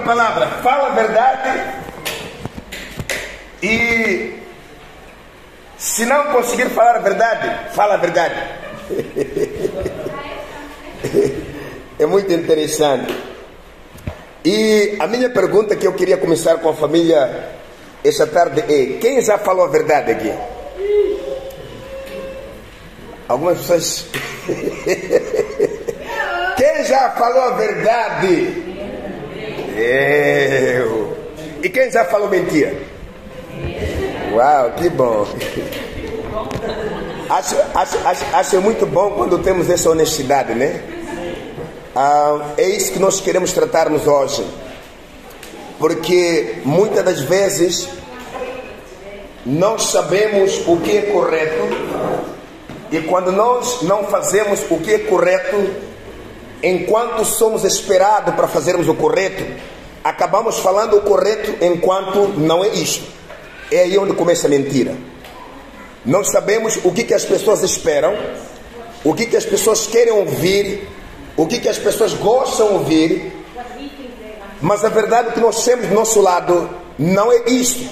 palavra, fala a verdade. E se não conseguir falar a verdade, fala a verdade. É muito interessante. E a minha pergunta que eu queria começar com a família esta tarde é: quem já falou a verdade aqui? Algumas pessoas. Quem já falou a verdade? Eu. E quem já falou mentira? Uau, que bom. Acho muito bom quando temos essa honestidade, né? É isso que nós queremos tratarmos hoje. Porque muitas das vezes nós sabemos o que é correto, e quando nós não fazemos o que é correto, enquanto somos esperados para fazermos o correto, acabamos falando o correto enquanto não é isso. É aí onde começa a mentira. Nós sabemos o que as pessoas esperam, o que as pessoas querem ouvir, o que as pessoas gostam de ouvir, mas a verdade é que nós temos do nosso lado não é isso,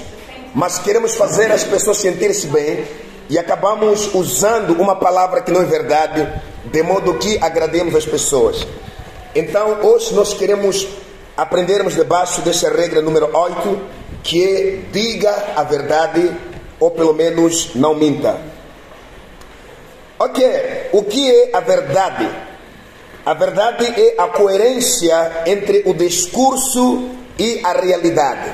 mas queremos fazer as pessoas sentirem-se bem e acabamos usando uma palavra que não é verdade, de modo que agrademos as pessoas. Então hoje nós queremos aprendermos debaixo dessa regra número 8, que é: diga a verdade, ou pelo menos não minta. Ok, o que é a verdade? A verdade é a coerência entre o discurso e a realidade.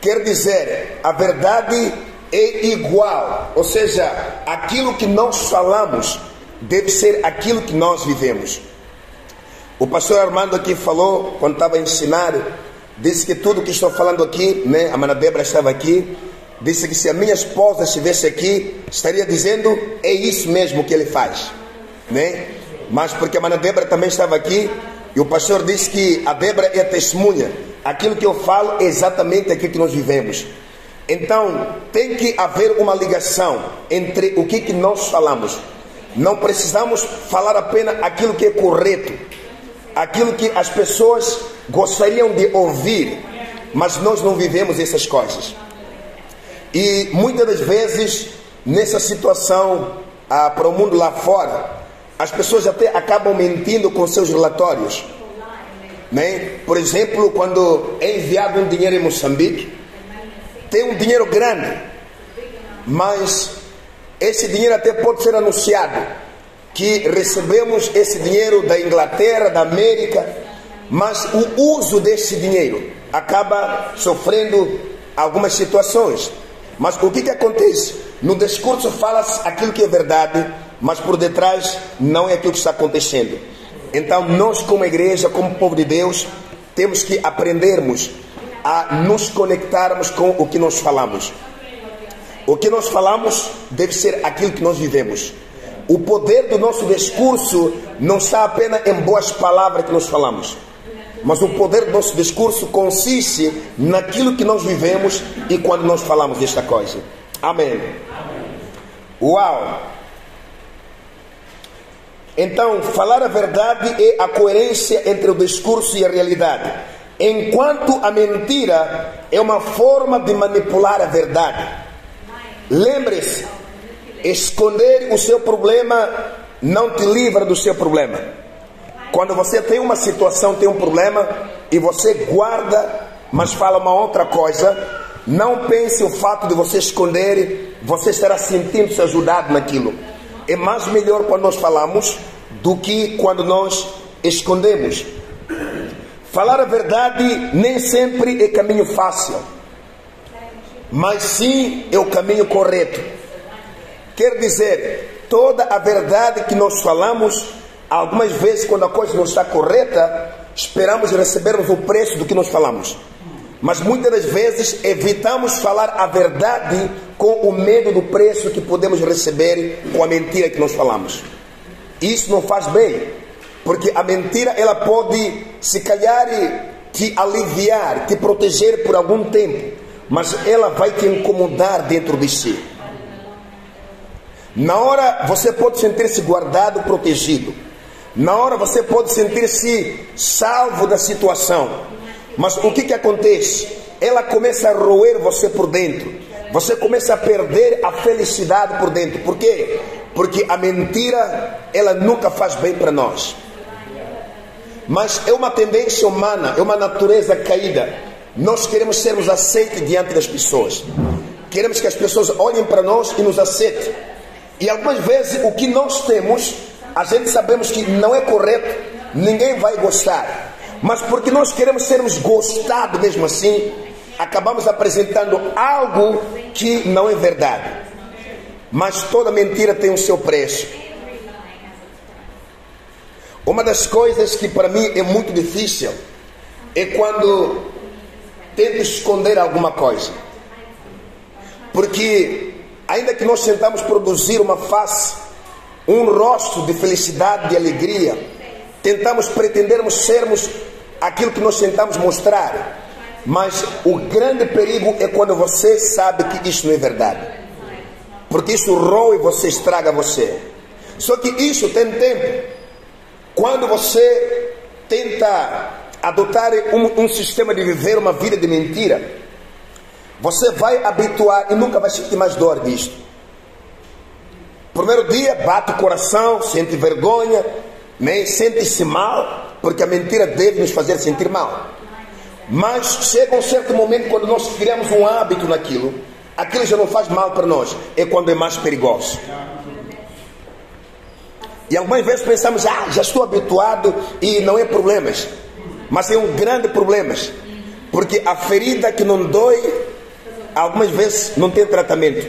Quer dizer, a verdade é igual, ou seja, aquilo que nós falamos deve ser aquilo que nós vivemos. O pastor Armando aqui falou, quando estava a ensinar, disse que tudo que estou falando aqui, né, a Mana Débora estava aqui, disse que se a minha esposa estivesse aqui, estaria dizendo: é isso mesmo que ele faz, né? Mas porque a Mana Débora também estava aqui, e o pastor disse que a Débora é a testemunha. Aquilo que eu falo é exatamente aquilo que nós vivemos. Então tem que haver uma ligação entre o que nós falamos. Não precisamos falar apenas aquilo que é correto, aquilo que as pessoas gostariam de ouvir, mas nós não vivemos essas coisas. E muitas das vezes nessa situação, para o mundo lá fora, as pessoas até acabam mentindo com seus relatórios, né? Por exemplo, quando é enviado um dinheiro em Moçambique, tem um dinheiro grande, mas esse dinheiro até pode ser anunciado que recebemos esse dinheiro da Inglaterra, da América, mas o uso desse dinheiro acaba sofrendo algumas situações. Mas o que acontece? No discurso fala-se aquilo que é verdade, mas por detrás não é aquilo que está acontecendo. Então nós, como igreja, como povo de Deus, temos que aprendermos a nos conectarmos com o que nós falamos. O que nós falamos deve ser aquilo que nós vivemos. O poder do nosso discurso não está apenas em boas palavras que nós falamos, mas o poder do nosso discurso consiste naquilo que nós vivemos e quando nós falamos desta coisa. Amém. Uau! Então, falar a verdade é a coerência entre o discurso e a realidade, enquanto a mentira é uma forma de manipular a verdade. Lembre-se, esconder o seu problema não te livra do seu problema. Quando você tem uma situação, tem um problema, e você guarda, mas fala uma outra coisa, não pense o fato de você esconder, você estará sentindo-se ajudado naquilo. É mais melhor quando nós falamos do que quando nós escondemos. Falar a verdade nem sempre é caminho fácil, mas sim é o caminho correto. Quer dizer, toda a verdade que nós falamos, algumas vezes quando a coisa não está correta, esperamos recebermos o preço do que nós falamos. Mas muitas das vezes evitamos falar a verdade com o medo do preço que podemos receber com a mentira que nós falamos. Isso não faz bem, porque a mentira ela pode, se calhar, te aliviar, te proteger por algum tempo, mas ela vai te incomodar dentro de si. Na hora você pode sentir-se guardado, protegido. Na hora você pode sentir-se salvo da situação. Mas o que acontece? Ela começa a roer você por dentro. Você começa a perder a felicidade por dentro. Por quê? Porque a mentira, ela nunca faz bem para nós. Mas é uma tendência humana, é uma natureza caída. Nós queremos sermos aceitos diante das pessoas. Queremos que as pessoas olhem para nós e nos aceitem. E algumas vezes o que nós temos, a gente sabemos que não é correto, ninguém vai gostar. Mas porque nós queremos sermos gostados mesmo assim, acabamos apresentando algo que não é verdade. Mas toda mentira tem o seu preço. Uma das coisas que para mim é muito difícil é quando tento esconder alguma coisa. Porque ainda que nós tentamos produzir uma face, um rosto de felicidade, de alegria, tentamos pretendermos sermos aquilo que nós tentamos mostrar. Mas o grande perigo é quando você sabe que isso não é verdade. Porque isso roe você, estraga você. Só que isso tem tempo. Quando você tenta adotar um sistema de viver uma vida de mentira, você vai habituar e nunca vai sentir mais dor disto. Primeiro dia bate o coração, sente vergonha, né? Sente-se mal, porque a mentira deve nos fazer sentir mal. Mas chega um certo momento quando nós criamos um hábito naquilo, aquilo já não faz mal para nós, é quando é mais perigoso. E algumas vezes pensamos, já estou habituado e não é problemas. Mas é um grande problema, porque a ferida que não dói, algumas vezes não tem tratamento.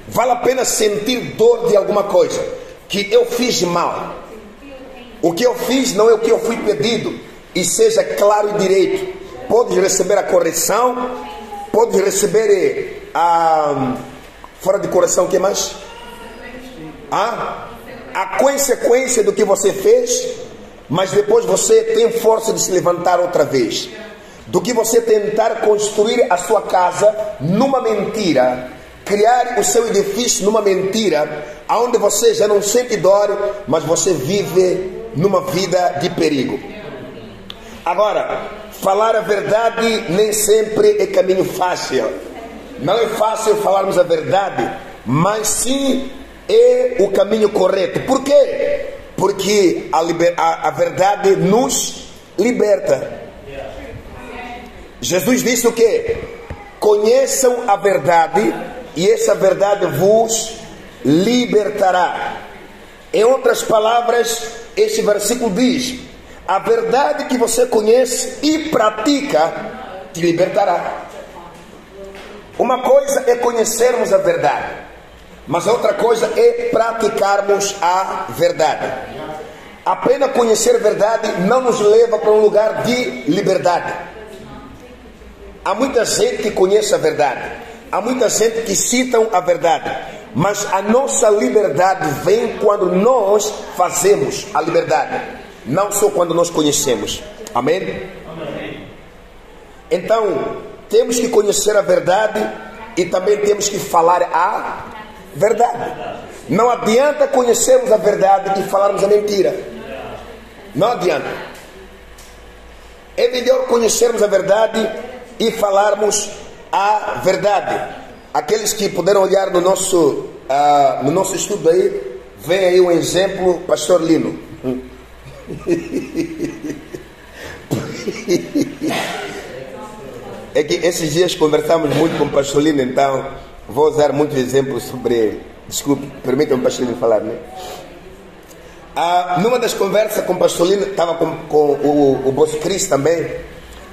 Vale a pena sentir dor de alguma coisa que eu fiz mal. O que eu fiz não é o que eu fui pedido. E seja claro e direito. Podes receber a correção, podes receber a... fora de correção, o que mais? A consequência do que você fez, mas depois você tem força de se levantar outra vez. Do que você tentar construir a sua casa numa mentira, criar o seu edifício numa mentira, onde você já não sente dor, mas você vive numa vida de perigo. Agora, falar a verdade nem sempre é caminho fácil. Não é fácil falarmos a verdade, mas sim é o caminho correto. Por quê? Porque a verdade nos liberta. Jesus disse o quê? Conheçam a verdade e essa verdade vos libertará. Em outras palavras, esse versículo diz: a verdade que você conhece e pratica te libertará. Uma coisa é conhecermos a verdade, mas a outra coisa é praticarmos a verdade. Apenas conhecer a verdade não nos leva para um lugar de liberdade. Há muita gente que conhece a verdade, há muita gente que cita a verdade, mas a nossa liberdade vem quando nós fazemos a liberdade, não só quando nós conhecemos. Amém? Amém. Então, temos que conhecer a verdade e também temos que falar a verdade. Não adianta conhecermos a verdade e falarmos a mentira. Não adianta. É melhor conhecermos a verdade e falarmos a verdade. Aqueles que puderam olhar no nosso estudo aí, vem aí um exemplo, pastor Lino. É que esses dias conversamos muito com o pastor Lino, então vou usar muitos exemplos sobre ele. Desculpe, permitam-me, pastor Lino, falar, né? Numa das conversas com o pastor Lino, estava com o Boss Cris também.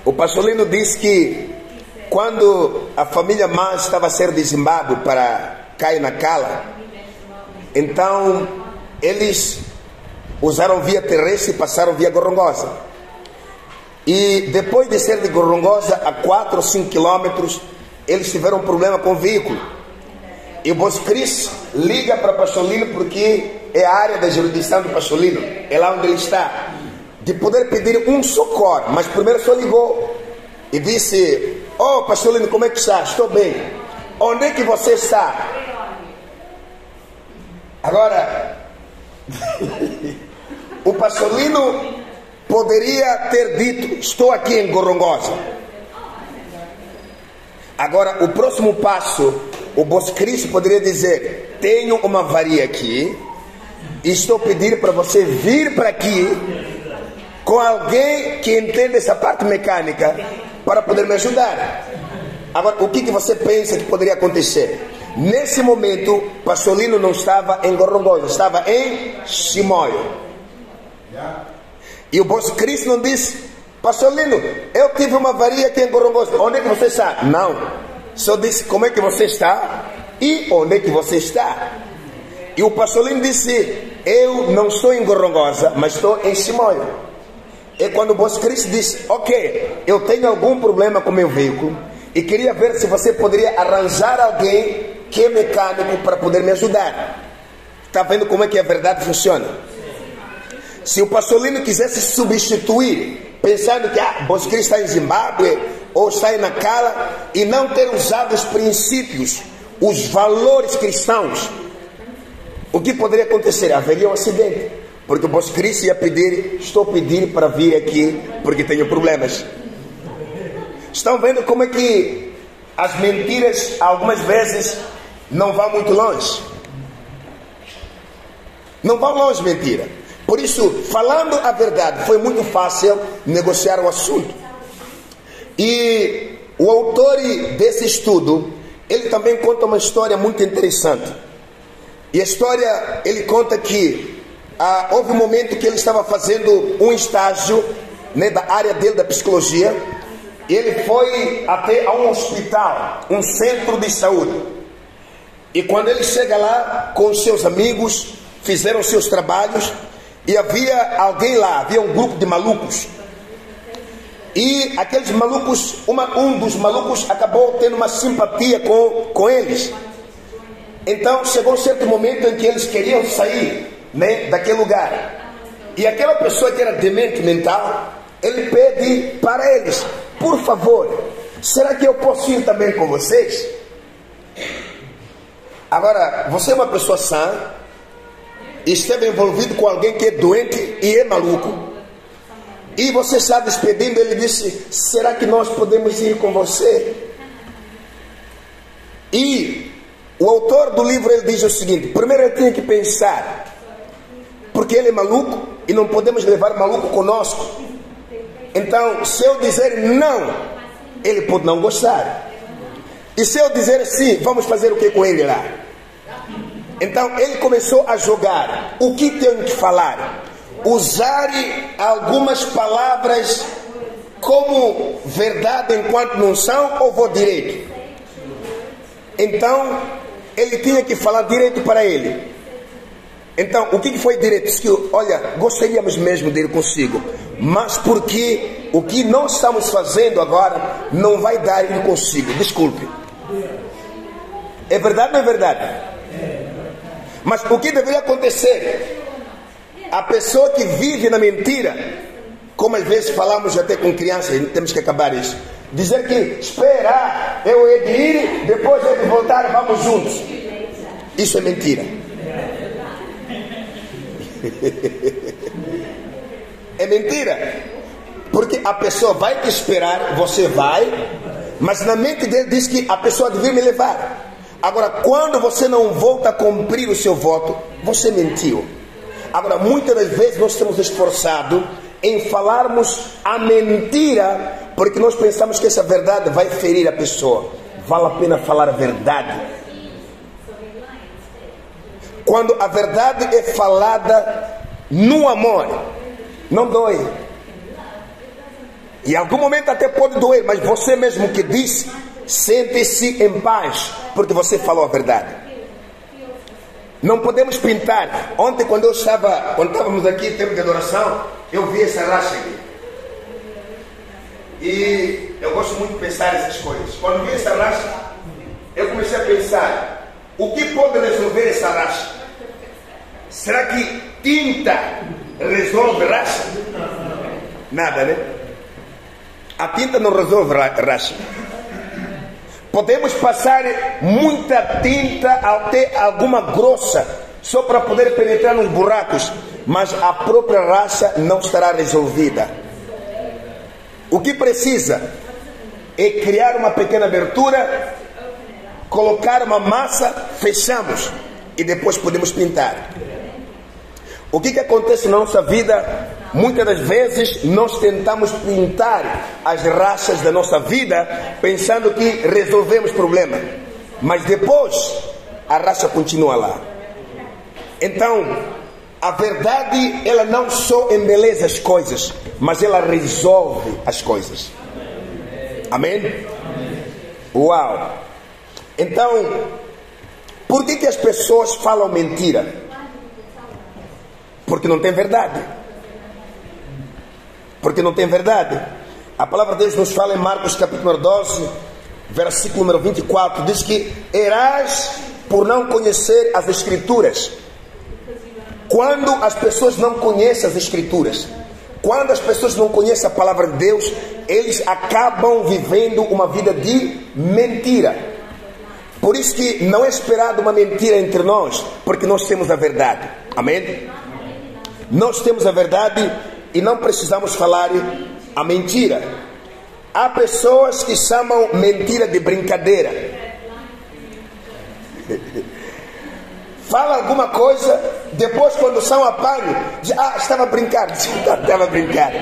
O pastor Lino disse que quando a família Mas estava a ser dizimado para Caio na Cala, então eles usaram via terrestre e passaram via Gorongosa. E depois de ser de Gorongosa a 4 ou 5 quilômetros, eles tiveram um problema com o veículo. E o Boss Cris liga para o pastor Lino, porque é a área da jurisdição do pastor Lino, é lá onde ele está, de poder pedir um socorro. Mas primeiro só ligou e disse: "Oh, pastor Lino, como é que está? Estou bem. Onde é que você está?" Agora, o pastor Lino poderia ter dito: estou aqui em Gorongosa. Agora, o próximo passo, o Vosso Cristo poderia dizer: tenho uma varia aqui, e estou pedindo para você vir para aqui com alguém que entenda essa parte mecânica para poder me ajudar. Agora, o que você pensa que poderia acontecer? Nesse momento, Pastor Lino não estava em Gorongosa, estava em Chimoio. E o Vosso Cristo não disse: Pastor Lino, eu tive uma varia aqui em Gorongosa, onde é que você está? Não, só disse como é que você está e onde é que você está. E o Pastor Lino disse: eu não estou em Gorongosa, mas estou em Chimoio. E quando o Vosso Cristo disse: ok, eu tenho algum problema com meu veículo e queria ver se você poderia arranjar alguém que é mecânico para poder me ajudar. Está vendo como é que a verdade funciona? Se o Pastor Lino quisesse substituir, pensando que o Vosso Cristo está em Zimbábue ou está em Nacala, e não ter usado os princípios, os valores cristãos, o que poderia acontecer? Haveria um acidente, porque o Vosso Cristo ia pedir: estou pedindo para vir aqui porque tenho problemas. Estão vendo como é que as mentiras algumas vezes não vão muito longe? Não vão longe, mentira. Por isso, falando a verdade, foi muito fácil negociar o assunto. E o autor desse estudo, ele também conta uma história muito interessante. E a história, ele conta que houve um momento que ele estava fazendo um estágio, né, da área dele, da psicologia. E ele foi até a um hospital, um centro de saúde. E quando ele chega lá com os seus amigos, fizeram seus trabalhos, e havia alguém lá, havia um grupo de malucos. E aqueles malucos, um dos malucos acabou tendo uma simpatia com eles. Então chegou um certo momento em que eles queriam sair, né, daquele lugar. E aquela pessoa que era demente mental, ele pede para eles: por favor, será que eu posso ir também com vocês? Agora, você é uma pessoa sã, esteve envolvido com alguém que é doente e é maluco, e você está despedindo, ele disse: será que nós podemos ir com você? E o autor do livro, ele diz o seguinte: primeiro eu tinha que pensar, porque ele é maluco e não podemos levar maluco conosco. Então, se eu dizer não, ele pode não gostar. E se eu dizer sim, vamos fazer o que com ele lá? Então, ele começou a jogar. O que tenho que falar? Usar algumas palavras como verdade enquanto não são, ou vou direito? Então, ele tinha que falar direito para ele. Então, o que foi direito? Disse que, olha, gostaríamos mesmo de ir consigo, mas porque o que nós estamos fazendo agora não vai dar ir consigo, desculpe. É verdade ou não é verdade? Mas o que deveria acontecer? A pessoa que vive na mentira, como às vezes falamos até com crianças, temos que acabar isso, dizer que espera, eu hei de ir, depois eu hei de voltar, vamos juntos. Isso é mentira. É mentira. Porque a pessoa vai te esperar, você vai, mas na mente dele diz que a pessoa devia me levar. Agora, quando você não volta a cumprir o seu voto, você mentiu. Agora, muitas das vezes nós estamos esforçados em falarmos a mentira, porque nós pensamos que essa verdade vai ferir a pessoa. Vale a pena falar a verdade. Quando a verdade é falada no amor, não dói. Em algum momento até pode doer, mas você mesmo que disse, sente-se em paz, porque você falou a verdade. Não podemos pintar. Ontem quando estávamos aqui em tempo de adoração, eu vi essa racha aqui. E eu gosto muito de pensar nessas coisas. Quando vi essa racha, eu comecei a pensar, o que pode resolver essa racha? Será que tinta resolve racha? Nada, né? A tinta não resolve racha. Podemos passar muita tinta até alguma grossa só para poder penetrar nos buracos, mas a própria racha não estará resolvida. O que precisa é criar uma pequena abertura, colocar uma massa, fechamos e depois podemos pintar. O que acontece na nossa vida? Muitas das vezes nós tentamos pintar as rachas da nossa vida pensando que resolvemos o problema, mas depois a racha continua lá. Então, a verdade, ela não só embeleza as coisas, mas ela resolve as coisas. Amém? Uau! Então, por que as pessoas falam mentira? Porque não tem verdade. Porque não tem verdade. A palavra de Deus nos fala em Marcos capítulo 12, versículo número 24, diz que errais por não conhecer as Escrituras. Quando as pessoas não conhecem as Escrituras, quando as pessoas não conhecem a palavra de Deus, eles acabam vivendo uma vida de mentira. Por isso que não é esperado uma mentira entre nós, porque nós temos a verdade. Amém? Nós temos a verdade e não precisamos falar a mentira. Há pessoas que chamam mentira de brincadeira. Fala alguma coisa, depois quando são apanho, diz, estava a brincar. Estava a brincar.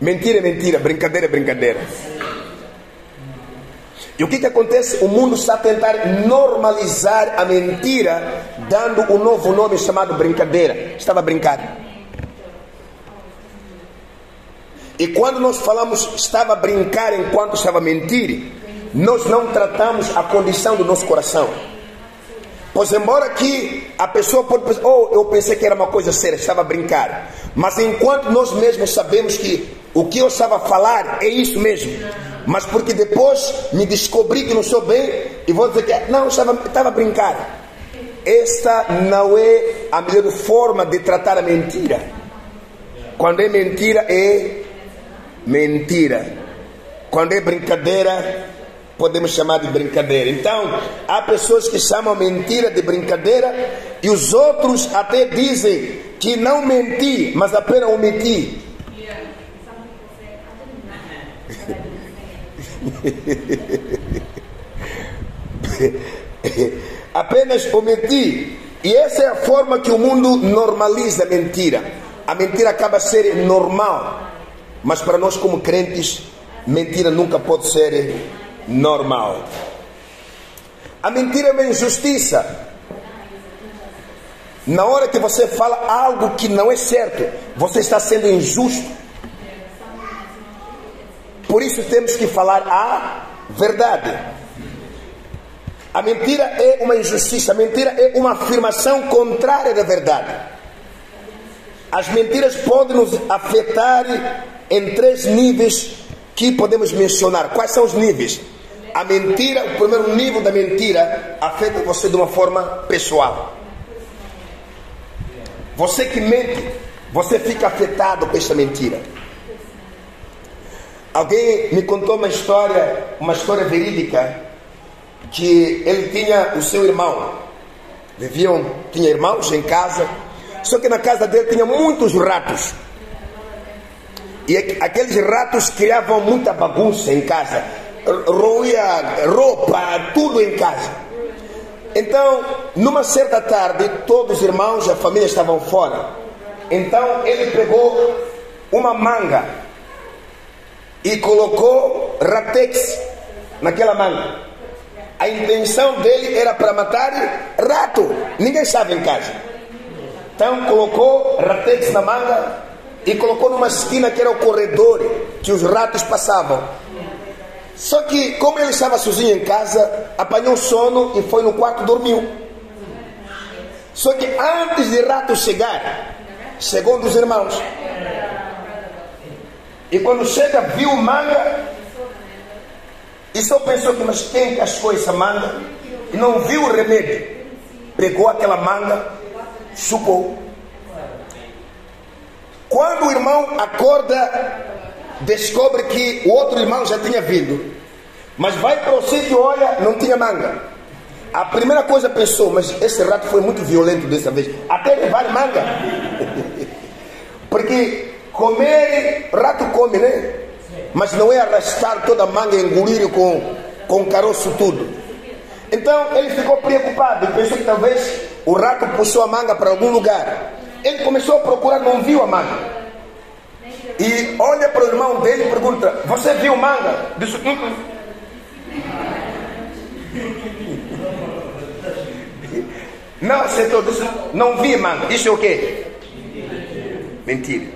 Mentira é mentira, brincadeira é brincadeira. E o que acontece? O mundo está a tentar normalizar a mentira, dando um novo nome chamado brincadeira. Estava a brincar. E quando nós falamos estava a brincar enquanto estava a mentir, nós não tratamos a condição do nosso coração. Pois embora que a pessoa pode pensar, eu pensei que era uma coisa séria, estava a brincar. Mas enquanto nós mesmos sabemos que o que eu estava a falar é isso mesmo, mas porque depois me descobri que não sou bem, e vou dizer que não, estava a brincar. Esta não é a melhor forma de tratar a mentira. Quando é mentira, é mentira. Quando é brincadeira, podemos chamar de brincadeira. Então, há pessoas que chamam mentira de brincadeira, e os outros até dizem que não menti, mas apenas omiti. Apenas omiti. E essa é a forma que o mundo normaliza a mentira. A mentira acaba sendo normal, mas para nós como crentes, mentira nunca pode ser normal. A mentira é uma injustiça. Na hora que você fala algo que não é certo, você está sendo injusto. Por isso temos que falar a verdade. A mentira é uma injustiça. A mentira é uma afirmação contrária da verdade. As mentiras podem nos afetar em 3 níveis que podemos mencionar. Quais são os níveis? A mentira, o primeiro nível da mentira, afeta você de uma forma pessoal. Você que mente, você fica afetado por essa mentira. Alguém me contou uma história verídica, que ele tinha o seu irmão. Tinha irmãos em casa, só que na casa dele tinha muitos ratos. E aqueles ratos criavam muita bagunça em casa, roía roupa, tudo em casa. Então, numa certa tarde, todos os irmãos, a família estavam fora. Então ele pegou uma manga e colocou ratex naquela manga. A intenção dele era para matar rato. Ninguém sabe em casa. Então colocou ratex na manga e colocou numa esquina que era o corredor que os ratos passavam. Só que como ele estava sozinho em casa, apanhou sono e foi no quarto, dormiu. Só que antes de rato chegar, chegou um dos irmãos. E quando chega, viu manga e só pensou que, mas quem cascou essa manga? E não viu o remédio. Pegou aquela manga, chupou. Quando o irmão acorda, descobre que o outro irmão já tinha vindo. Mas vai para o sítio, olha, não tinha manga. A primeira coisa pensou, mas esse rato foi muito violento dessa vez, até levar manga. Porque comer, rato come, né? Mas não é arrastar toda a manga e engolir com caroço tudo. Então ele ficou preocupado e pensou que talvez o rato puxou a manga para algum lugar. Ele começou a procurar, não viu a manga. E olha para o irmão dele e pergunta: você viu manga? Disse: não aceitou, disse: não vi manga. Isso é o quê? Mentira.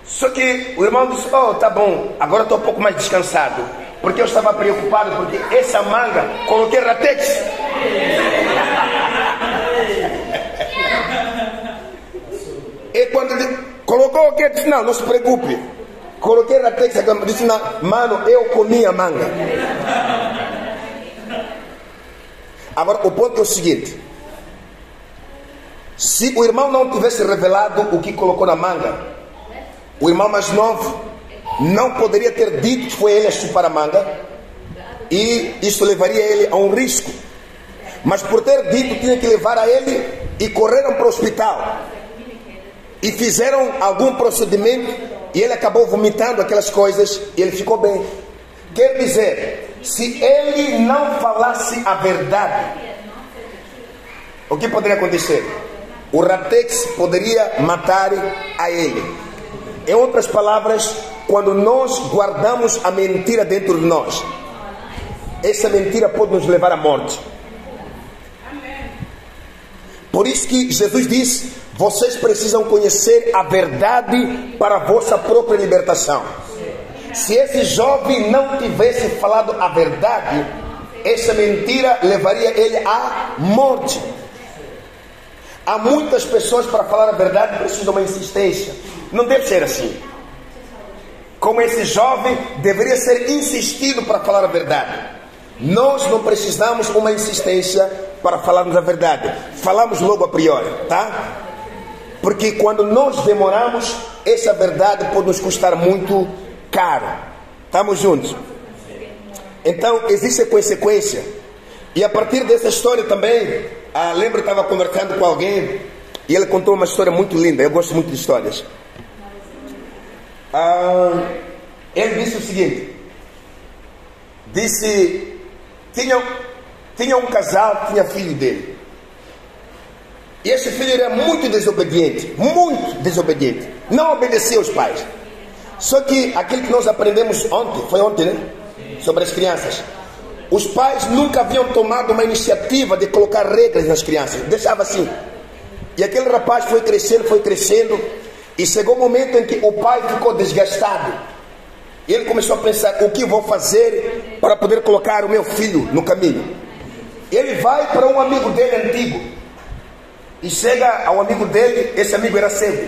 Só que o irmão disse: oh, tá bom, agora estou um pouco mais descansado, porque eu estava preocupado, porque essa manga coloquei ratex. E quando ele colocou o quê? Disse: não se preocupe, coloquei ratex. Disse: não, mano, eu comi a manga. Agora o ponto é o seguinte: se o irmão não tivesse revelado o que colocou na manga, o irmão mais novo não poderia ter dito que foi ele a chupar a manga, e isso levaria ele a um risco. Mas por ter dito, tinha que levar a ele, e correram para o hospital e fizeram algum procedimento, e ele acabou vomitando aquelas coisas e ele ficou bem. Quer dizer, se ele não falasse a verdade, o que poderia acontecer? O ratex poderia matar a ele. Em outras palavras, quando nós guardamos a mentira dentro de nós, essa mentira pode nos levar à morte. Por isso que Jesus disse: vocês precisam conhecer a verdade para a vossa própria libertação. Se esse jovem não tivesse falado a verdade, essa mentira levaria ele à morte. Há muitas pessoas, para falar a verdade, precisam de uma insistência. Não deve ser assim. Como esse jovem deveria ser insistido para falar a verdade. Nós não precisamos uma insistência para falarmos a verdade. Falamos logo a priori, tá? Porque quando nós demoramos, essa verdade pode nos custar muito caro. Estamos juntos? Então existe a consequência. E a partir dessa história também, lembro que estava conversando com alguém e ele contou uma história muito linda. Eu gosto muito de histórias. Ele disse o seguinte: disse, tinha um casal, tinha filho dele, e esse filho era muito desobediente, não obedecia aos pais. Só que aquilo que nós aprendemos ontem, né? Sobre as crianças, os pais nunca haviam tomado uma iniciativa de colocar regras nas crianças, deixava assim. E aquele rapaz foi crescendo, e chegou o momento em que o pai ficou desgastado. E ele começou a pensar: o que vou fazer para poder colocar o meu filho no caminho? Ele vai para um amigo dele antigo, e chega ao amigo dele. Esse amigo era cego,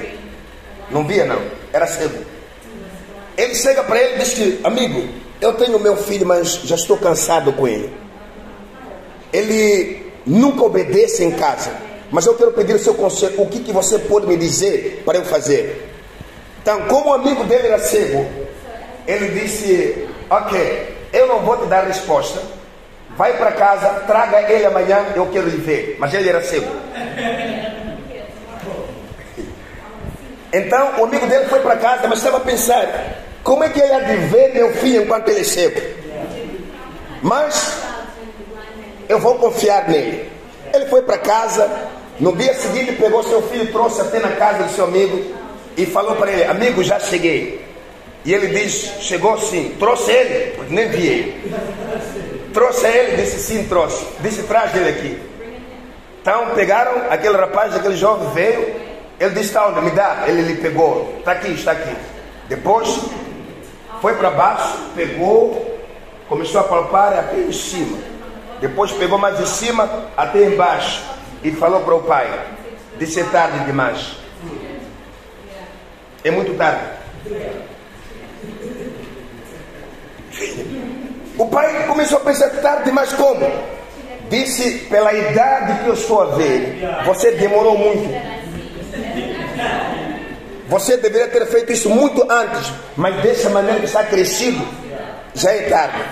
não via não, era cego. Ele chega para ele e diz que: amigo, eu tenho meu filho, mas já estou cansado com ele. Ele nunca obedece em casa, mas eu quero pedir o seu conselho. O que você pode me dizer para eu fazer? Então, como o amigo dele era cego, ele disse: ok, eu não vou te dar resposta, vai para casa, traga ele amanhã, eu quero lhe ver. Mas ele era cego. Então o amigo dele foi para casa, mas estava a pensar: como é que ele há de ver meu filho enquanto ele é cego? Mas eu vou confiar nele. Ele foi para casa. No dia seguinte pegou seu filho, trouxe até na casa do seu amigo e falou para ele: amigo, já cheguei. E ele diz: chegou sim. Trouxe ele? Porque nem vi ele. Trouxe ele? Disse: sim, trouxe. Disse: traz ele aqui. Então pegaram aquele rapaz, aquele jovem veio. Ele disse: tá onde? Me dá. Ele lhe pegou. Está aqui. Depois foi para baixo, pegou, começou a palpar até em cima. Depois pegou mais em cima até embaixo e falou para o pai: disse: é tarde demais. É muito tarde. O pai começou a pensar: tarde demais como? Disse: pela idade que eu estou a ver, você demorou muito. Você deveria ter feito isso muito antes, mas dessa maneira que está crescido, já é tarde.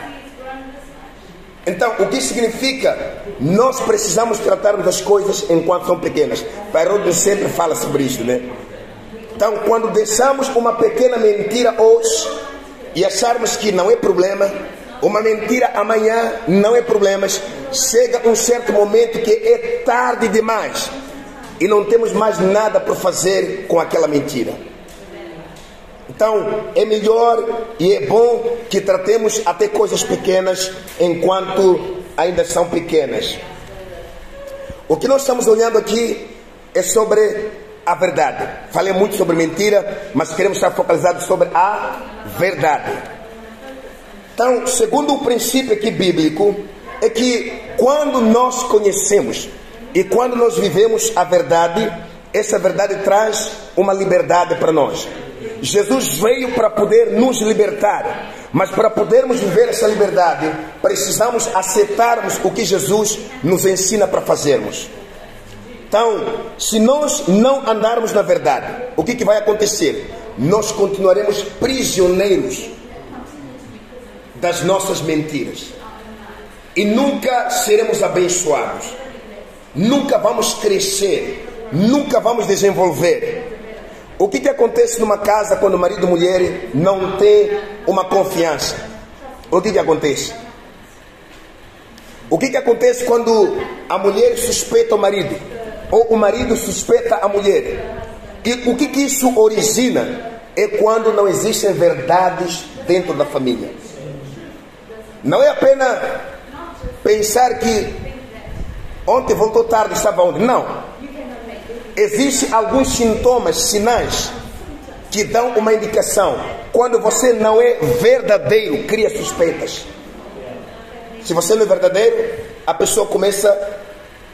Então, o que significa? Nós precisamos tratarmos as coisas enquanto são pequenas. Pai Rodney sempre fala sobre isso, né? Então, quando deixamos uma pequena mentira hoje e acharmos que não é problema, uma mentira amanhã não é problema, chega um certo momento que é tarde demais e não temos mais nada para fazer com aquela mentira. Então, é melhor e é bom que tratemos até coisas pequenas enquanto ainda são pequenas. O que nós estamos olhando aqui é sobre a verdade. Falei muito sobre mentira, mas queremos estar focalizados sobre a verdade. Então, segundo o princípio aqui bíblico, é que quando nós conhecemos e quando nós vivemos a verdade, essa verdade traz uma liberdade para nós. Jesus veio para poder nos libertar, mas para podermos viver essa liberdade, precisamos aceitarmos o que Jesus nos ensina para fazermos. Então, se nós não andarmos na verdade, o que vai acontecer? Nós continuaremos prisioneiros das nossas mentiras e nunca seremos abençoados, nunca vamos crescer, nunca vamos desenvolver. O que acontece numa casa quando o marido e a mulher não têm uma confiança? O que acontece? O que acontece quando a mulher suspeita o marido? Ou o marido suspeita a mulher? E o que isso origina? É quando não existem verdades dentro da família. Não é apenas pensar que ontem voltou tarde, estava onde? Não. Existem alguns sintomas, sinais, que dão uma indicação. Quando você não é verdadeiro, cria suspeitas. Se você não é verdadeiro, a pessoa começa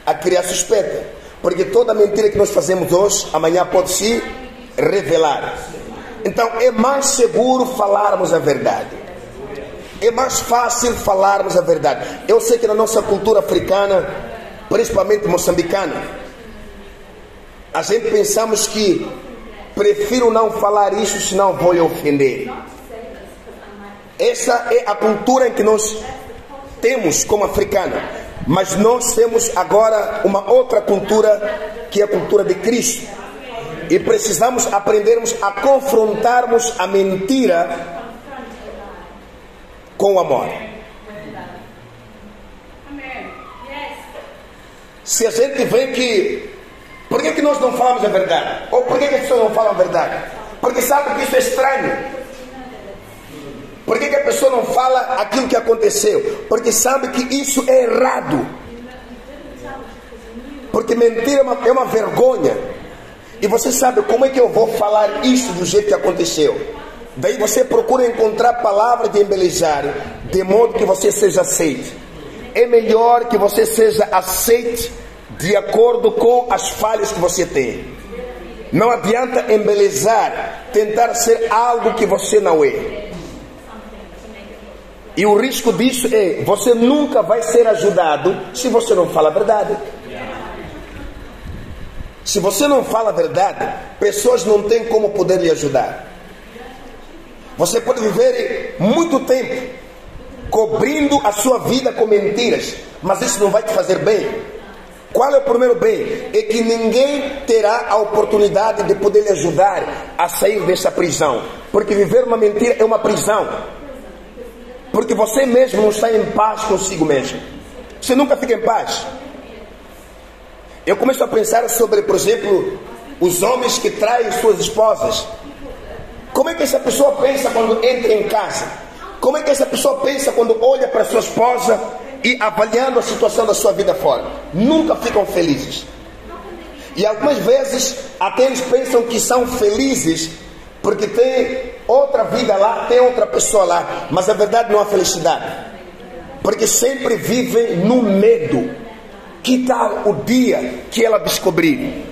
a criar suspeita. Porque toda mentira que nós fazemos hoje, amanhã pode se revelar. Então é mais seguro falarmos a verdade. É mais fácil falarmos a verdade. Eu sei que na nossa cultura africana, principalmente moçambicana, a gente pensamos que prefiro não falar isso, senão vou lhe ofender. Essa é a cultura em que nós temos como africana. Mas nós temos agora uma outra cultura, que é a cultura de Cristo. E precisamos aprendermos a confrontarmos a mentira com o amor. Se a gente vê que por que nós não falamos a verdade? Ou por que as pessoas não falam a verdade? Porque sabem que isso é estranho. Por que a pessoa não fala aquilo que aconteceu? Porque sabe que isso é errado. Porque mentira é uma vergonha. E você sabe como é que eu vou falar isso do jeito que aconteceu. Daí você procura encontrar palavras de embelezar, de modo que você seja aceite. É melhor que você seja aceite de acordo com as falhas que você tem. Não adianta embelezar, tentar ser algo que você não é. E o risco disso é, você nunca vai ser ajudado se você não fala a verdade. Se você não fala a verdade, pessoas não têm como poder lhe ajudar. Você pode viver muito tempo cobrindo a sua vida com mentiras, mas isso não vai te fazer bem. Qual é o primeiro bem? É que ninguém terá a oportunidade de poder lhe ajudar a sair dessa prisão. Porque viver uma mentira é uma prisão. Porque você mesmo não está em paz consigo mesmo. Você nunca fica em paz. Eu começo a pensar sobre, por exemplo, os homens que traem suas esposas. Como é que essa pessoa pensa quando entra em casa? Como é que essa pessoa pensa quando olha para sua esposa e avaliando a situação da sua vida fora? Nunca ficam felizes. E algumas vezes até eles pensam que são felizes porque tem outra vida lá, tem outra pessoa lá. Mas a verdade não há felicidade, porque sempre vivem no medo. Que tal o dia que ela descobrir?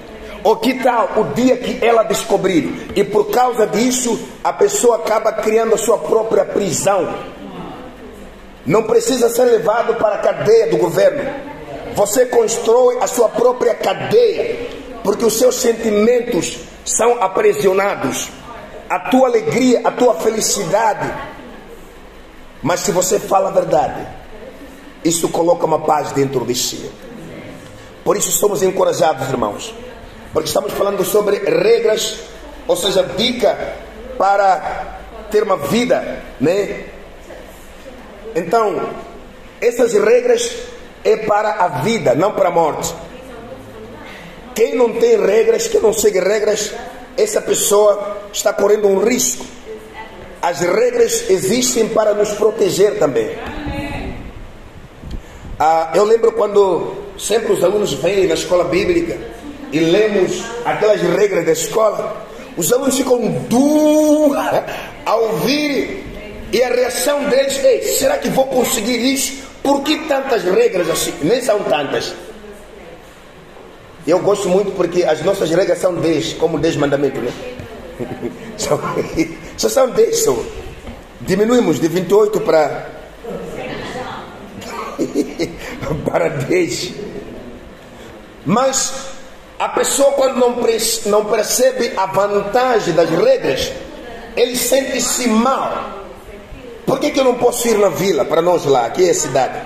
Ou que tal o dia que ela descobrir? E por causa disso a pessoa acaba criando a sua própria prisão. Não precisa ser levado para a cadeia do governo. Você constrói a sua própria cadeia, porque os seus sentimentos são aprisionados. A tua alegria, a tua felicidade Mas se você fala a verdade, isso coloca uma paz dentro de si. Por isso somos encorajados, irmãos, porque estamos falando sobre regras, ou seja, dica para ter uma vida, né? Então, essas regras é para a vida, não para a morte. Quem não tem regras, quem não segue regras, essa pessoa está correndo um risco. As regras existem para nos proteger também. Eu lembro quando sempre os alunos vêm na escola bíblica e lemos aquelas regras da escola, os alunos ficam duros a ouvir, e a reação deles é: será que vou conseguir isso? Por que tantas regras assim? Nem são tantas. Eu gosto muito porque as nossas regras são 10, como 10 mandamentos, né? Só são 10 só. Diminuímos de 28 para 10. Mas a pessoa, quando não percebe a vantagem das regras, ele sente-se mal. Por que eu não posso ir na vila, para nós lá, aqui é a cidade?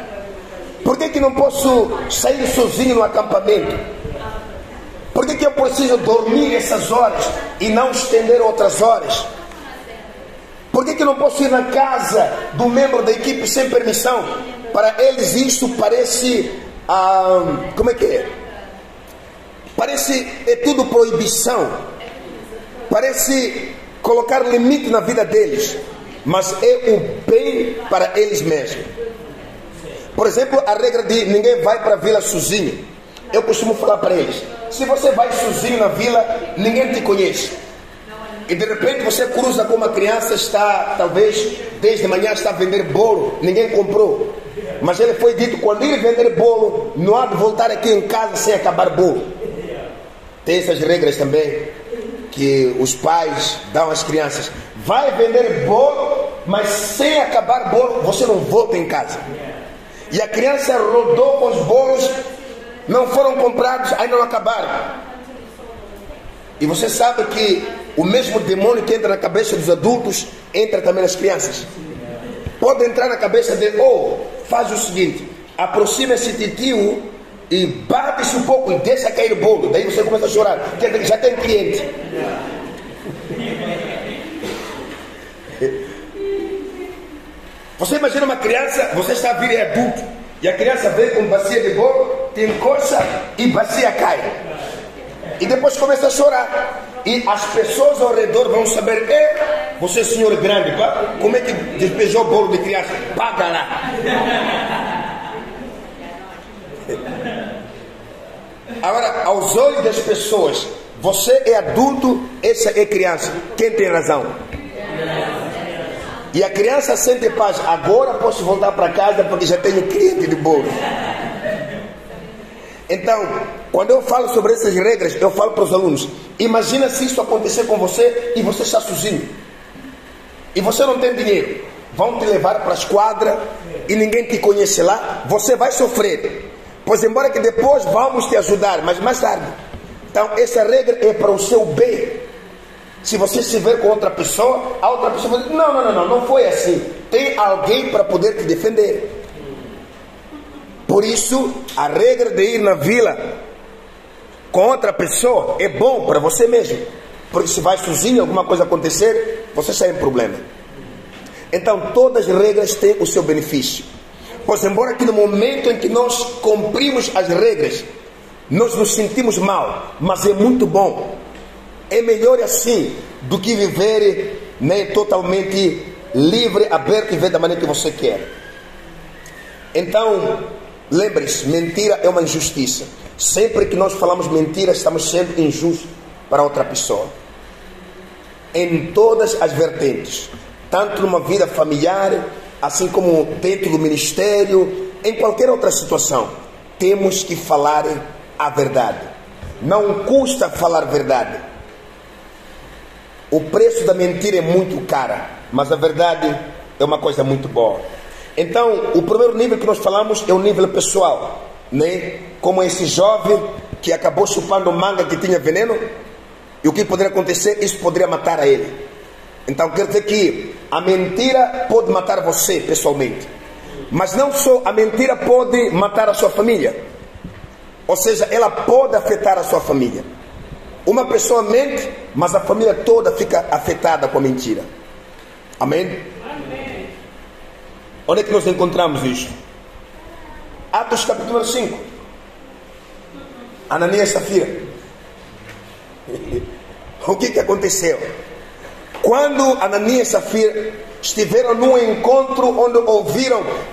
Por que não posso sair sozinho no acampamento? Por que eu preciso dormir essas horas e não estender outras horas? Por que eu não posso ir na casa do membro da equipe sem permissão? Para eles isso parece, como é que é? Parece é tudo proibição. Parece colocar limite na vida deles. Mas é o bem para eles mesmos. Por exemplo, a regra de ninguém vai para a vila sozinho. Eu costumo falar para eles: se você vai sozinho na vila, ninguém te conhece. E de repente você cruza com uma criança, está talvez desde manhã está a vender bolo, ninguém comprou. Mas ele foi dito: quando ele vender bolo, não há de voltar aqui em casa sem acabar bolo. Tem essas regras também que os pais dão às crianças: vai vender bolo, mas sem acabar bolo, você não volta em casa. E a criança rodou com os bolos, não foram comprados, ainda não acabaram. E você sabe que o mesmo demônio que entra na cabeça dos adultos entra também nas crianças. Pode entrar na cabeça dele: faz o seguinte, aproxima-se de tio e bate-se um pouco e deixa cair o bolo. Daí você começa a chorar, porque já tem cliente. Você imagina uma criança, você está vindo é adulto, e a criança vem com bacia de bolo, tem coça e bacia cai. E depois começa a chorar. E as pessoas ao redor vão saber: você senhor grande, como é que despejou o bolo de criança? Paga lá. Agora, aos olhos das pessoas, você é adulto, essa é criança. Quem tem razão? E a criança sente paz: agora posso voltar para casa porque já tenho cliente de bolo. Então, quando eu falo sobre essas regras, eu falo para os alunos: imagina se isso acontecer com você e você está sozinho e você não tem dinheiro. Vão te levar para a esquadra e ninguém te conhece lá. Você vai sofrer, pois embora que depois vamos te ajudar, mas mais tarde. Então essa regra é para o seu bem. Se você se ver com outra pessoa, a outra pessoa vai dizer: não foi assim. Tem alguém para poder te defender. Por isso, a regra de ir na vila com outra pessoa é bom para você mesmo. Porque se vai sozinho, alguma coisa acontecer, você sai em problema. Então, todas as regras têm o seu benefício. Pois embora que no momento em que nós cumprimos as regras, nós nos sentimos mal, mas é muito bom. É melhor assim do que viver totalmente livre, aberto e ver da maneira que você quer. Então, lembre-se, mentira é uma injustiça. Sempre que nós falamos mentira, estamos sendo injustos para outra pessoa. Em todas as vertentes, tanto numa vida familiar, assim como dentro do ministério, em qualquer outra situação, temos que falar a verdade. Não custa falar a verdade. O preço da mentira é muito caro, mas a verdade é uma coisa muito boa. Então, o primeiro nível que nós falamos é o nível pessoal, né? Como esse jovem que acabou chupando manga que tinha veneno, e o que poderia acontecer? Isso poderia matar a ele. Então quer dizer que a mentira pode matar você pessoalmente, mas não só a mentira pode matar a sua família. Ou seja, ela pode afetar a sua família. Uma pessoa mente, mas a família toda fica afetada com a mentira. Amém? Amém. Onde é que nós encontramos isso? Atos capítulo 5. Ananias e Safira. O que aconteceu? Quando Ananias e Safira estiveram num encontro onde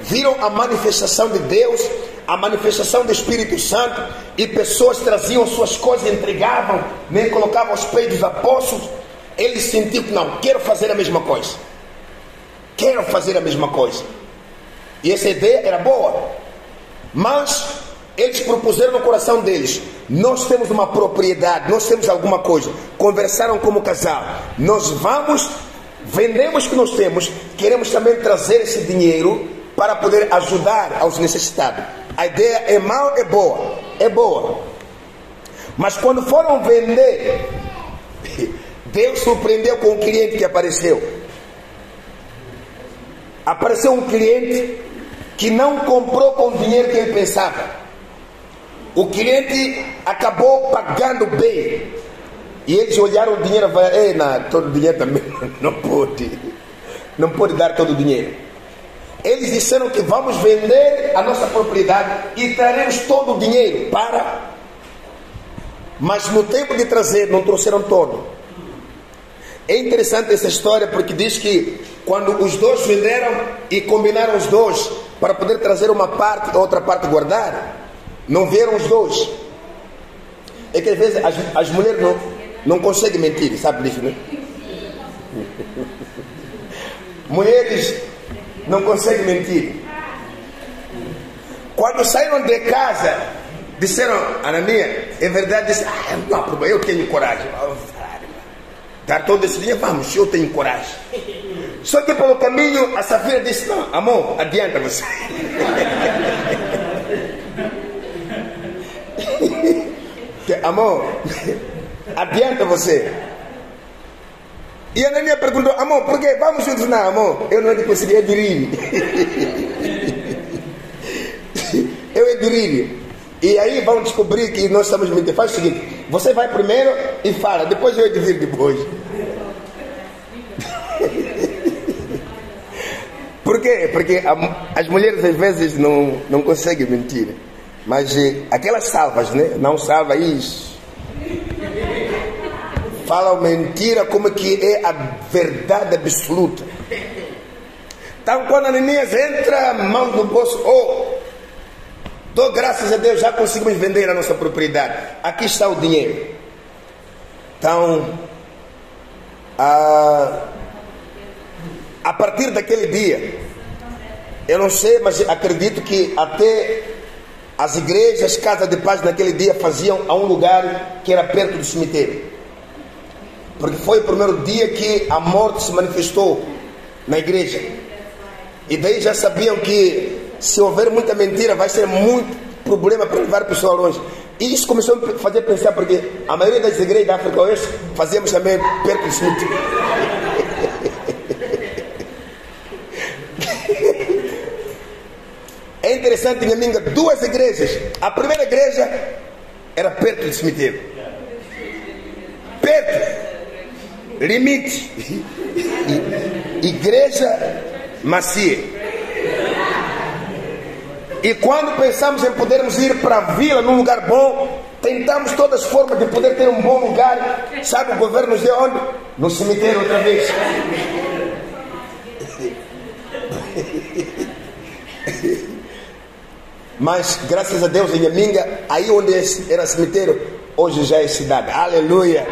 viram a manifestação de Deus, a manifestação do Espírito Santo, e pessoas traziam suas coisas, entregavam, nem colocavam aos pés dos apóstolos, eles sentiram que não, quero fazer a mesma coisa. Quero fazer a mesma coisa. E essa ideia era boa, mas eles propuseram no coração deles: nós temos uma propriedade, nós temos alguma coisa. Conversaram como casal: nós vendemos o que nós temos, queremos também trazer esse dinheiro para poder ajudar aos necessitados. A ideia é mal, é boa, é boa. Mas quando foram vender, Deus surpreendeu com o cliente que apareceu. Apareceu um cliente que não comprou com o dinheiro que ele pensava. O cliente acabou pagando bem. E eles olharam o dinheiro e falaram: ei, não, todo o dinheiro também não pode dar todo o dinheiro. Eles disseram que vamos vender a nossa propriedade e traremos todo o dinheiro mas no tempo de trazer, não trouxeram todo. É interessante essa história, porque diz que quando os dois venderam e combinaram os dois para poder trazer uma parte e outra parte guardar, não vieram os dois. É que às vezes as mulheres não conseguem mentir, sabe disso, né? Mulheres não conseguem mentir. Quando saíram de casa, disseram: Ananias, é verdade? Disse: não há problema, eu tenho coragem. Dar todo esse dinheiro, vamos, eu tenho coragem. Só que pelo caminho a Safira disse: não, amor, adianta você. Amor, adianta você. E a Ananias perguntou: amor, por quê? Vamos juntos? Não, amor, eu não é de conseguir, é de rir. Eu é de rir. E aí vão descobrir que nós estamos mentindo. Faz o seguinte: você vai primeiro e fala, depois eu é de rir depois. Por quê? Porque as mulheres às vezes não conseguem mentir. Mas aquelas salvas, né? Não salva isso. Falam mentira como que é a verdade absoluta. Então quando Ananias entra, mãos no bolso: dou graças a Deus, já conseguimos vender a nossa propriedade. Aqui está o dinheiro. Então, a partir daquele dia, eu não sei, mas acredito que até as igrejas, casa de paz naquele dia faziam a um lugar que era perto do cemitério. Porque foi o primeiro dia que a morte se manifestou na igreja. E daí já sabiam que se houver muita mentira vai ser muito problema para levar a pessoa longe. E isso começou a fazer pensar, porque a maioria das igrejas da África Oeste fazíamos também perto do cemitério. É interessante, minha amiga, duas igrejas. A primeira igreja era perto do cemitério. Perto. Limite. Igreja macia. E quando pensamos em podermos ir para a vila, num lugar bom, tentamos todas as formas de poder ter um bom lugar. Sabe o governo nos deu onde? No cemitério outra vez. Mas graças a Deus, em Nhaminga, aí onde era cemitério, hoje já é cidade. Aleluia.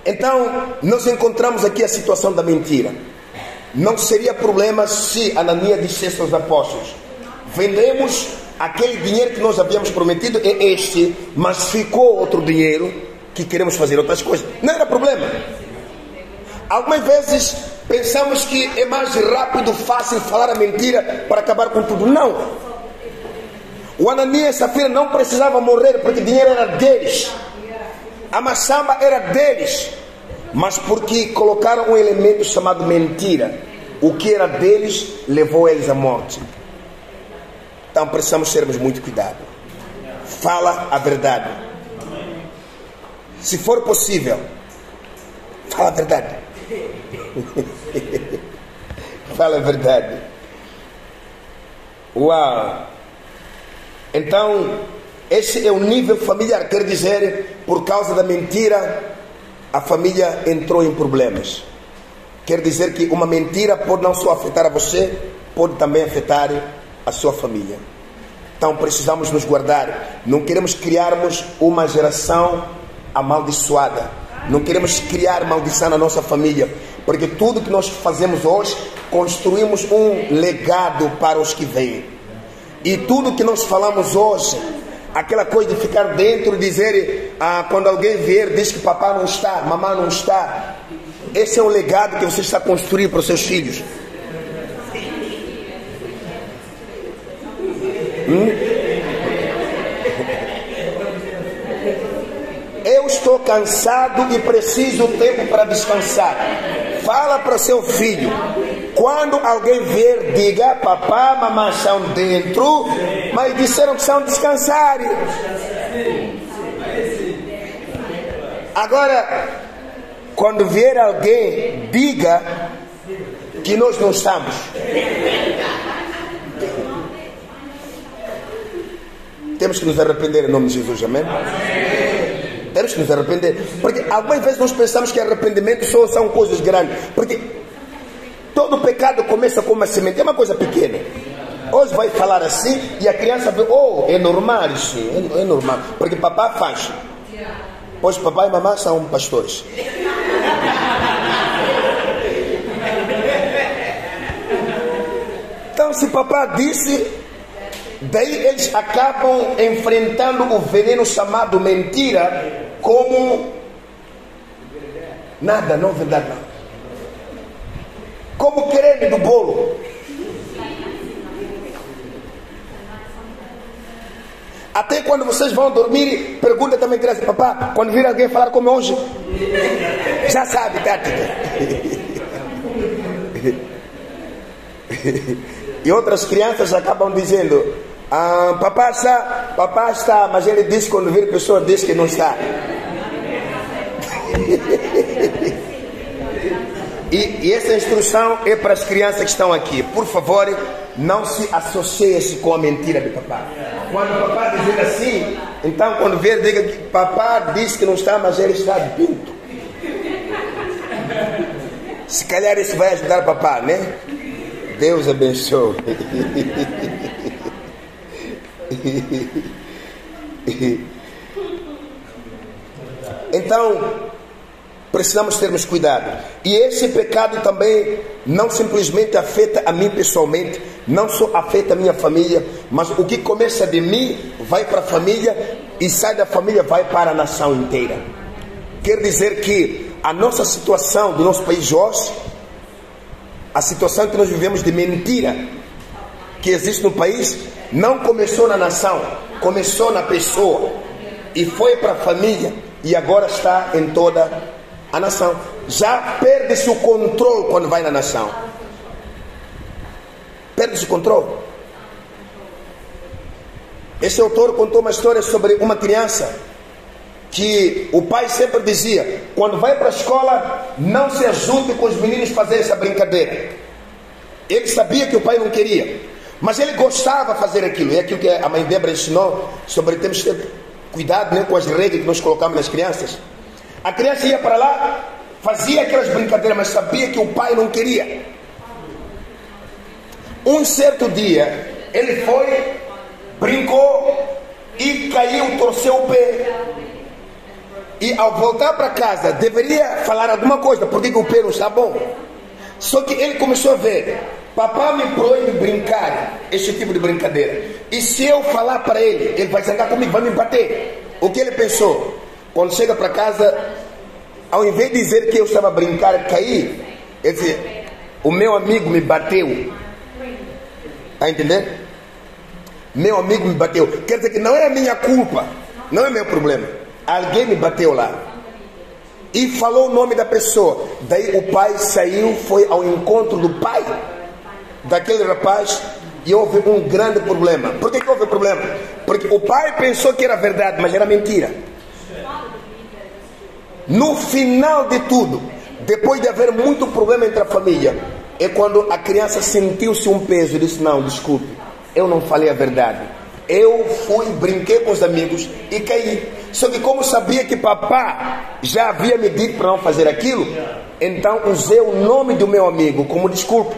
Então nós encontramos aqui a situação da mentira. Não seria problema se Ananias dissesse aos apóstolos: vendemos aquele dinheiro que nós havíamos prometido, é este, mas ficou outro dinheiro que queremos fazer outras coisas. Não era problema. Algumas vezes pensamos que é mais rápido, fácil falar a mentira para acabar com tudo. Não. O Ananias e Safira não precisavam morrer, porque o dinheiro era deles. A maçamba era deles. mas porque colocaram um elemento chamado mentira. O que era deles levou eles à morte. Então precisamos termos muito cuidado. Fala a verdade. Se for possível, fala a verdade. Fala a verdade. Uau! Então, esse é o nível familiar. Quer dizer, por causa da mentira, a família entrou em problemas. Quer dizer que uma mentira pode não só afetar a você, pode também afetar a sua família. Então precisamos nos guardar. Não queremos criarmos uma geração amaldiçoada. Não queremos criar maldição na nossa família. Porque tudo que nós fazemos hoje, construímos um legado para os que vêm. E tudo que nós falamos hoje, aquela coisa de ficar dentro e dizer, quando alguém vier, diz que papai não está, mamãe não está. Esse é o legado que você está construindo para os seus filhos. Eu estou cansado e preciso de tempo para descansar. Fala para seu filho. Quando alguém vier, diga, papai, mamãe estão dentro, mas disseram que são descansar. Agora, quando vier alguém, diga que nós não estamos. Temos que nos arrepender em nome de Jesus, amém? Temos que nos arrepender. Porque algumas vezes nós pensamos que arrependimento só são coisas grandes. Porque todo pecado começa com uma semente, é uma coisa pequena. Hoje vai falar assim e a criança vê, é normal isso, é normal. Porque papai faz. Pois papai e mamãe são pastores. Então se papai disse, daí eles acabam enfrentando o veneno chamado mentira como nada, não verdade não. Como creme do bolo. Até quando vocês vão dormir, pergunta também criança, papá, quando vir alguém falar como hoje, já sabe, tática. E outras crianças acabam dizendo, papai está, mas ele diz quando vir pessoa diz que não está. E essa instrução é para as crianças que estão aqui. Por favor, não se associe com a mentira de papai. Quando o papai dizer assim, então quando vier, diga que papai disse que não está, mas ele está de pinto. Se calhar isso vai ajudar o papai, né? Deus abençoe. Então, precisamos termos cuidado. E esse pecado também não simplesmente afeta a mim pessoalmente, não só afeta a minha família, mas o que começa de mim vai para a família e sai da família vai para a nação inteira. Quer dizer que a nossa situação do nosso país hoje, a situação que nós vivemos de mentira que existe no país, não começou na nação, começou na pessoa e foi para a família e agora está em toda a nação. Já perde-se o controle quando vai na nação. Perde-se o controle. Esse autor contou uma história sobre uma criança que o pai sempre dizia, quando vai para a escola, não se ajude com os meninos fazerem essa brincadeira. Ele sabia que o pai não queria, mas ele gostava de fazer aquilo. É aquilo que a mãe Débora ensinou sobre temos que ter cuidado, né, com as regras que nós colocamos nas crianças. A criança ia para lá, fazia aquelas brincadeiras, mas sabia que o pai não queria. Um certo dia, ele foi, brincou e caiu, torceu o pé. E ao voltar para casa, deveria falar alguma coisa, porque o pé não está bom. Só que ele começou a ver, papai me proíbe brincar, esse tipo de brincadeira. E se eu falar para ele, ele vai zangar comigo, vai me bater. O que ele pensou? Quando chega para casa, ao invés de dizer que eu estava a brincar e caí, ele disse, o meu amigo me bateu. Está entendendo? Meu amigo me bateu. Quer dizer que não é a minha culpa, não é meu problema. Alguém me bateu lá. e falou o nome da pessoa. Daí o pai saiu, foi ao encontro do pai daquele rapaz e houve um grande problema. Por que houve problema? Porque o pai pensou que era verdade, mas era mentira. No final de tudo, depois de haver muito problema entre a família, é quando a criança sentiu-se um peso e disse: não, desculpe, eu não falei a verdade. Eu fui, brinquei com os amigos e caí. Só que como sabia que papá já havia me dito para não fazer aquilo, então usei o nome do meu amigo como desculpa.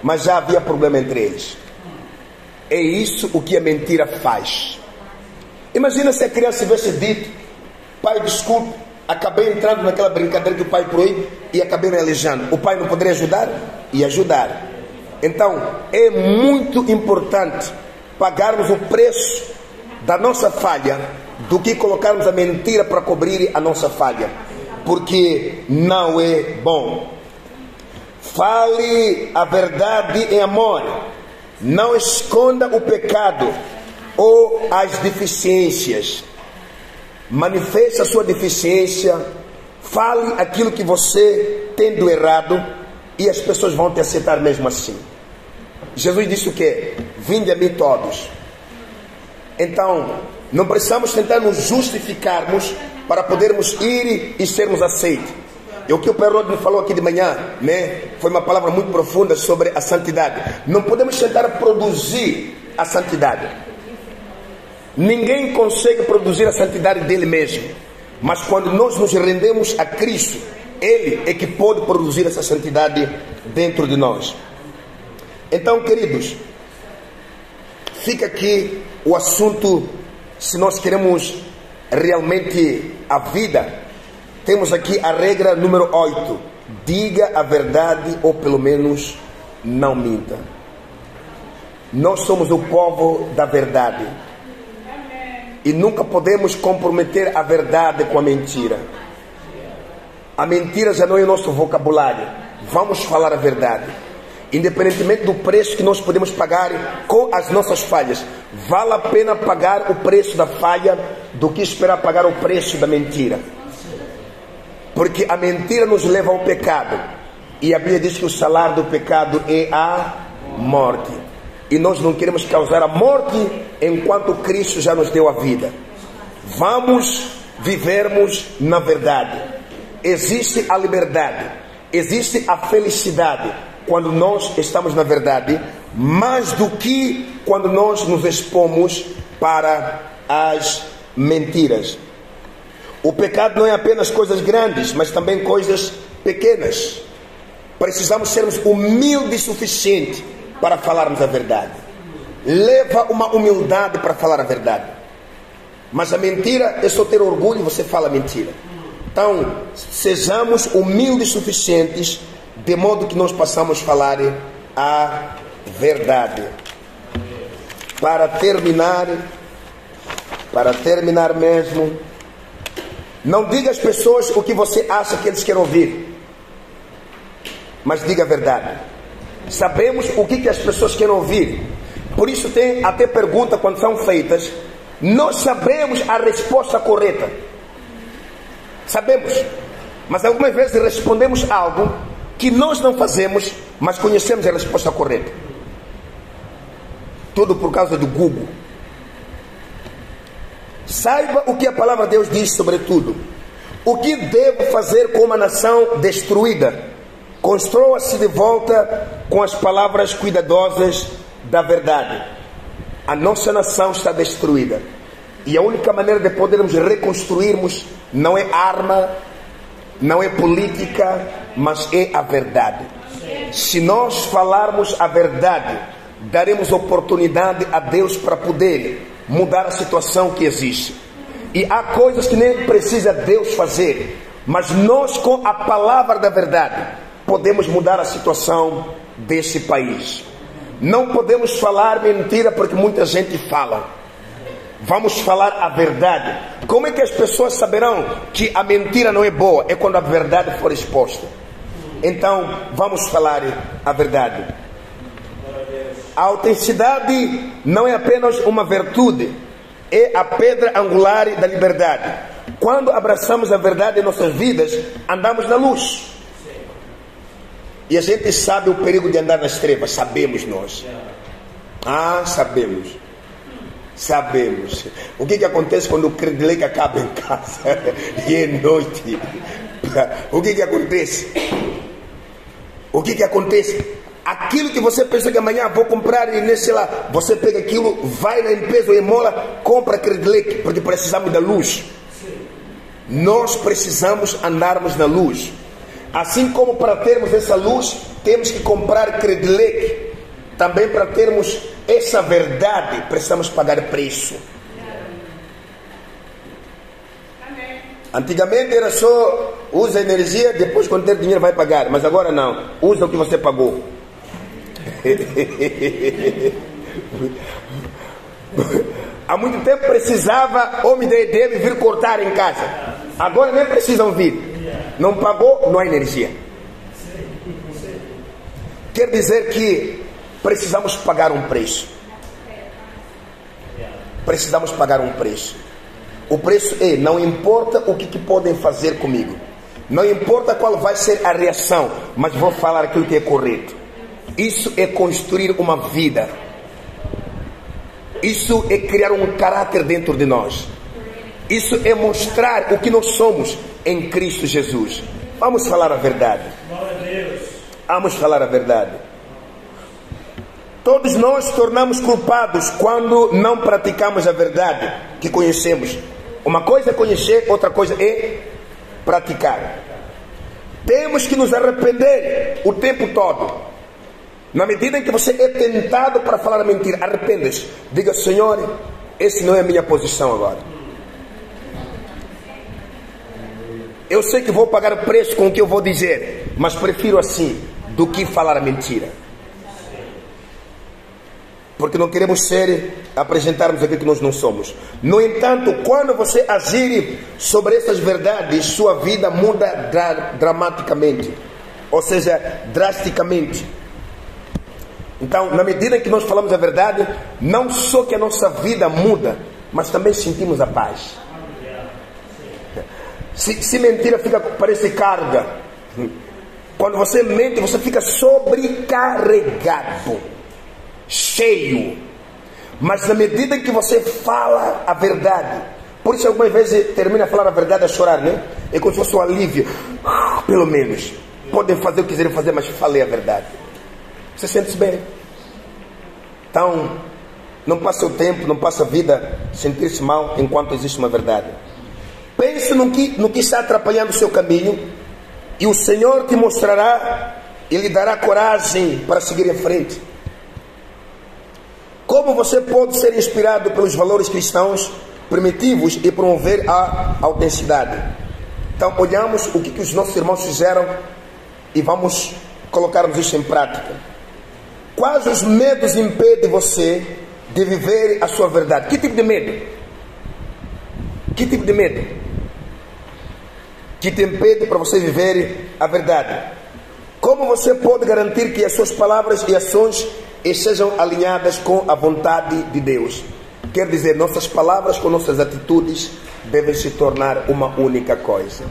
Mas já havia problema entre eles. É isso o que a mentira faz. Imagina se a criança tivesse dito: pai, desculpe, acabei entrando naquela brincadeira que o pai proíbe e acabei me aleijando. O pai não poderia ajudar? Ia ajudar. Então é muito importante pagarmos o preço da nossa falha do que colocarmos a mentira para cobrir a nossa falha, porque não é bom. Fale a verdade em amor, não esconda o pecado ou as deficiências. Manifeste a sua deficiência, fale aquilo que você tem do errado e as pessoas vão te aceitar mesmo assim. Jesus disse o quê? Vinde a mim todos. Então, não precisamos tentar nos justificarmos para podermos ir e sermos aceitos. E o que o Perrot me falou aqui de manhã, né, foi uma palavra muito profunda sobre a santidade. Não podemos tentar produzir a santidade. Ninguém consegue produzir a santidade dele mesmo. Mas quando nós nos rendemos a Cristo, Ele é que pode produzir essa santidade dentro de nós. Então, queridos, fica aqui o assunto. Se nós queremos realmente a vida, temos aqui a regra número 8. Diga a verdade, ou pelo menos não minta. Nós somos o povo da verdade e nunca podemos comprometer a verdade com a mentira. A mentira já não é o nosso vocabulário. Vamos falar a verdade, independentemente do preço que nós podemos pagar com as nossas falhas. Vale a pena pagar o preço da falha do que esperar pagar o preço da mentira, porque a mentira nos leva ao pecado, e a Bíblia diz que o salário do pecado é a morte, e nós não queremos causar a morte enquanto Cristo já nos deu a vida. Vamos vivermos na verdade. Existe a liberdade, existe a felicidade quando nós estamos na verdade, mais do que quando nós nos expomos para as mentiras. O pecado não é apenas coisas grandes, mas também coisas pequenas. Precisamos sermos humildes o suficiente para falarmos a verdade. Leva uma humildade para falar a verdade. Mas a mentira é só ter orgulho e você fala mentira. Então, sejamos humildes suficientes, de modo que nós possamos falar a verdade. Para terminar mesmo, não diga às pessoas o que você acha que eles querem ouvir, mas diga a verdade. Sabemos o que as pessoas querem ouvir, por isso tem até perguntas quando são feitas. Nós sabemos a resposta correta, sabemos, mas algumas vezes respondemos algo que nós não fazemos, mas conhecemos a resposta correta. Tudo por causa do Google. Saiba o que a palavra de Deus diz sobre tudo. O que devo fazer com uma nação destruída? Construa-se de volta com as palavras cuidadosas da verdade. A nossa nação está destruída, e a única maneira de podermos reconstruirmos não é arma, não é política, mas é a verdade. Se nós falarmos a verdade, daremos oportunidade a Deus para poder mudar a situação que existe. E há coisas que nem precisa Deus fazer, mas nós, com a palavra da verdade, podemos mudar a situação desse país. Não podemos falar mentira, porque muita gente fala. Vamos falar a verdade. Como é que as pessoas saberão que a mentira não é boa? É quando a verdade for exposta. Então, vamos falar a verdade. A autenticidade não é apenas uma virtude, é a pedra angular da liberdade. quando abraçamos a verdade em nossas vidas, andamos na luz. E a gente sabe o perigo de andar nas trevas, sabemos nós. Sabemos. O que acontece quando o credileque acaba em casa e é noite? O que acontece? Aquilo que você pensa que amanhã vou comprar e nesse lá, você pega aquilo, vai na empresa ou emola, compra credileque, porque precisamos da luz. Nós precisamos andarmos na luz. Assim como para termos essa luz, temos que comprar credileque. Também para termos essa verdade, precisamos pagar preço. Antigamente era só usa energia, depois quando ter dinheiro vai pagar. Mas agora não, usa o que você pagou. Há muito tempo precisava homem da EDM vir cortar em casa. Agora nem precisam vir. Não pagou, não há energia. Quer dizer que precisamos pagar um preço. Precisamos pagar um preço. O preço é, não importa o que podem fazer comigo, não importa qual vai ser a reação, mas vou falar aquilo que é correto. Isso é construir uma vida. Isso é criar um caráter dentro de nós. Isso é mostrar o que nós somos em Cristo Jesus. Vamos falar a verdade. Vamos falar a verdade. Todos nós tornamos culpados quando não praticamos a verdade que conhecemos. Uma coisa é conhecer, outra coisa é praticar. Temos que nos arrepender o tempo todo. Na medida em que você é tentado para falar a mentira, arrependa-se. Diga: Senhor, essa não é a minha posição agora. Eu sei que vou pagar o preço com o que eu vou dizer, mas prefiro assim do que falar a mentira. Porque não queremos apresentarmos aquilo que nós não somos. No entanto, quando você agir sobre essas verdades, sua vida muda dramaticamente. Ou seja, drasticamente. Então, na medida em que nós falamos a verdade, não só que a nossa vida muda, mas também sentimos a paz. Se mentira parece carga. Quando você mente, você fica sobrecarregado, cheio. Mas na medida em que você fala a verdade, por isso algumas vezes termina a falar a verdade a chorar, né? É como se fosse um alívio. Pelo menos podem fazer o que quiserem fazer, mas falei a verdade. Você sente-se bem. Então não passa o tempo, não passa a vida sentir-se mal enquanto existe uma verdade. Pense no que está atrapalhando o seu caminho, e o Senhor te mostrará e lhe dará coragem para seguir em frente. Como você pode ser inspirado pelos valores cristãos primitivos e promover a autenticidade? Então olhamos o que os nossos irmãos fizeram e vamos colocarmos isso em prática. Quais os medos impedem você de viver a sua verdade? Que tipo de medo? Que tipo de medo que te impede para você viver a verdade? Como você pode garantir que as suas palavras e ações sejam alinhadas com a vontade de Deus? Quer dizer, nossas palavras com nossas atitudes devem se tornar uma única coisa.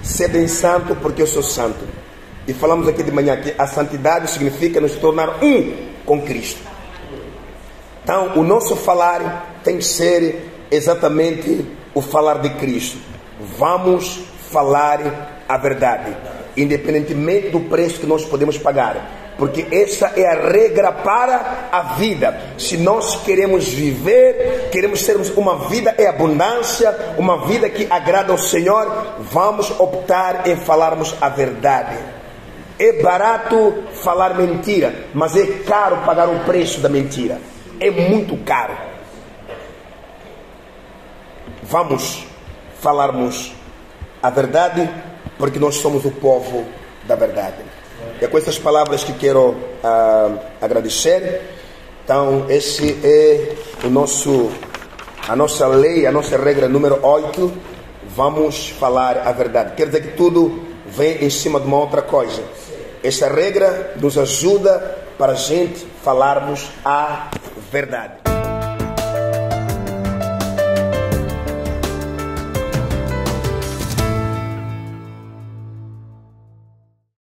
Sede santo porque eu sou santo. E falamos aqui de manhã que a santidade significa nos tornar um com Cristo. Então o nosso falar tem que ser exatamente o falar de Cristo. Vamos falar a verdade, independentemente do preço que nós podemos pagar, porque essa é a regra para a vida. Se nós queremos viver, queremos termos uma vida em abundância, uma vida que agrada ao Senhor, vamos optar em falarmos a verdade. É barato falar mentira, mas é caro pagar o preço da mentira. É muito caro. Vamos falarmos a verdade, porque nós somos o povo da verdade. É com essas palavras que quero agradecer. Então, esse é a nossa lei, a nossa regra número 8. Vamos falar a verdade. Quer dizer que tudo vem em cima de uma outra coisa. Essa regra nos ajuda para a gente falarmos a verdade.